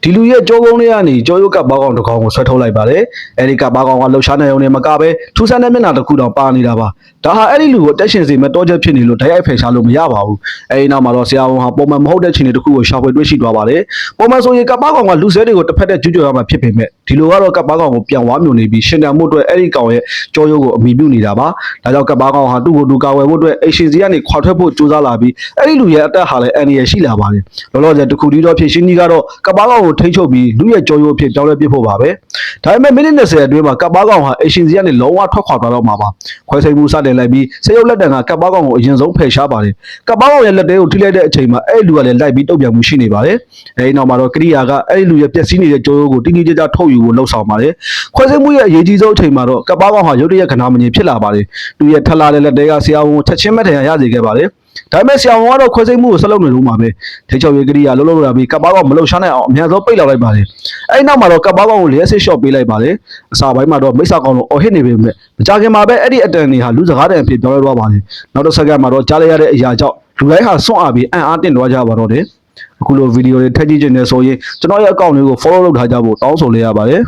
ဒီလူရဲ့ကြောကုန်းလေးကနေကြောရုပ်ကပ်ပေါကောင်တစ်ကောင်ကိုဆွဲထုတ်လိုက်ပါတယ်အဲဒီကပ်ပေါကောင်ကလှုပ်ရှားနေုံနဲ့မကပဲထူးဆန်းတဲ့မျက်နှာတစ်ခုတောင်ပါနေတာပါဒါဟာအဲ့ဒီလူကိုတက်ရှင်စီမဲ့တောချက်ဖြစ်နေလို့ဓာတ်ရိုက်ဖယ်ရှားလို့မရပါဘူးအဲဒီနောက်မှာတော့ဆရာဝန်ဟာပုံမှန်မဟုတ်တဲ့ခြေနေတစ်ခုကိုရှာဖွေတွေ့ရှိသွားပါတယ်ပုံမှန်ဆိုရင်ကပ်ပေါကောင်ကလူဆဲတွေကိုတစ်ဖက်တည်းကျူးကျော်ရမှာဖြစ်ပေမဲ့ဒီလိုကတော့ကပ်ပေါကောင်ကိုပြန်ဝါမျိုးနေပြီးရှင်တန်မှုအတွက်အဲ့ဒီကောင်ရဲ့ကြောရုပ်ကိုအမိပြုနေတာပါဒါကြောင့်ကပ်ပေါကောင်ဟာသူ့ကိုသူကာဝယ်ဖို့အတွက်အိမ်ရှင်စီကနေခွာထွက်ဖို့ကြိုးစားလာပြီးအဲ့ဒီလူရဲ့အသက်ဟာလည်းအန္တရာယ်ရှိလာပါတယ်လောလောဆယ်တစ်ခုတည်းတော့ဖြစ်ရှင်းကြီးကတော့ကပ်ပေါကောင်ကိုထိန်းချုပ်ပြီးလူရဲ့ကြောရုပ်အဖြစ်ပြောင်းလဲပြဖို့ပါပဲဒါပေမဲ့မိနစ်20အတွင်းမှာကပ်ပေါကောင်ဟာအိမ်ရှင်စီကနေလုံးဝထွက်ခွာသွားတော့မှာပါခွဲစိတ်မှုစတင်လိုက်ပြီးစေရုပ်လက်တံကကပ်ပေါကောင်ကိုအရင်ဆုံးဖယ်ရှားပါတယ်ကပ်ပေါကောင်ရဲ့လက်သေးကိုထိလိုက်တဲ့အချိန်မှာအဲ့ဒီလူကလည်းလိုက်ပြီးတုတ်ပြန်မှုရှိနေပါတယ်အဲဒီနောက်မှာတော့ကရိယာကအဲ့ဒီလူရဲ့ပျက်စီးနေတဲ့ကြောရုပ်ကိုတိတိကျကျထုတ်ယူဖို့လှုံ့ဆော်ပါတယ်ခွဲစိတ်မှုရဲ့အရေးကြီးဆုံးအချိန်မှာတော့ကပ်ပေါကောင်ဟာရုတ်တရက်ခဏမငြိမ်ဖြစ်လာပါတယ်သူရဲ့ထလာတဲ့လက်သေးကဆရာဝန်ကိုချက်ချင်းမဲ့ထင်ရစေခဲ့ပါတယ်ဒါပေမဲ့ဆရာဝန်ကတော့ခွဲစိတ်မှုကိုဆက်လုပ်နေလို့မှာပဲထိချုပ်ရေးကရိယာလှုပ်လာပြီးကပ်ပေါကောင်မလှုပ်ရှားနိုင်အောင်အများဆုံးပိတ်လောက်လိုက်ပါတယ်အဲဒီနောက်မှာတော့ကပ်ပေါကောင်ကိုလျှက်စစ်ရှော့ပေးလိုက်ပါတယ်အစာပိုင်းမှာတော့မိတ်ဆာကောင်တို့အော်ဟစ်နေပေမဲ့မကြခင်မှာပဲအဲ့ဒီအတန်တွေဟာလူစကားတန်အဖြစ်ပြောင်းလဲသွားပါတယ်နောက်တစ်စက္ကန့်မှာတော့ကြားလိုက်ရတဲ့အရာကြောင့်လူတိုင်းဟာစွန့်အားပြီးအံ့အားတင့်သွားကြပါတော့တယ်အခုလိုဗီဒီယိုတွေထပ်ကြည့်ခြင်းနဲ့ဆိုရင်ကျွန်တော်ရဲ့အကောင့်လေးကို follow လုပ်ထားကြဖို့တောင်းဆိုလိုက်ရပါတယ်